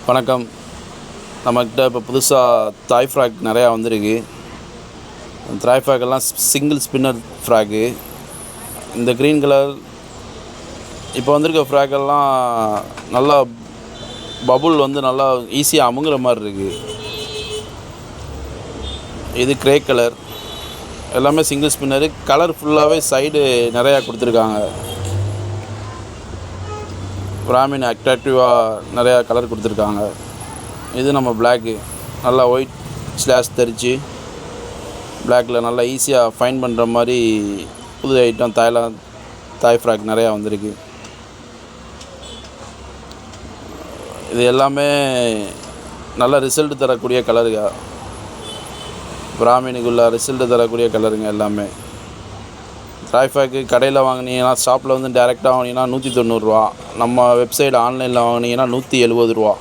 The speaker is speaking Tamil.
வணக்கம். நம்மக்கிட்ட இப்போ புதுசாக தாய் ஃப்ராக் நிறையா வந்திருக்கு. தாய் ஃப்ராக்கெல்லாம் சிங்கிள் ஸ்பின்னர் ஃப்ராக்கு. இந்த க்ரீன் கலர் இப்போ வந்திருக்க ஃப்ராக்கெல்லாம் நல்லா பபுள் நல்லா ஈஸியாக அமுங்குற மாதிரி இருக்குது. இது கிரே கலர், எல்லாமே சிங்கிள் ஸ்பின்னரு. கலர் ஃபுல்லாகவே சைடு நிறையா கொடுத்துருக்காங்க. பிராமின் அட்ராக்டிவாக நிறையா கலர் கொடுத்துருக்காங்க. இது நம்ம பிளாக்கு, நல்லா ஒயிட் ஸ்லாஷ் தெரித்து பிளாக்கில் நல்லா ஈஸியாக ஃபைன் பண்ணுற மாதிரி புது ஐட்டம் தாய் ஃப்ராக் நிறையா வந்திருக்கு. இது எல்லாமே நல்ல ரிசல்ட் தரக்கூடிய கலருங்க. பிராமினுக்குள்ள ரிசல்ட் தரக்கூடிய கலருங்க எல்லாமே. தாய் ஃப்ராக்கு கடையில் வாங்கினீங்கன்னா, ஷாப்பில் டேரெக்டாக வாங்கினீங்கன்னா 190 ரூபா. நம்ம வெப்சைட் ஆன்லைனில் வாங்கினீங்கன்னா 170 ரூபா.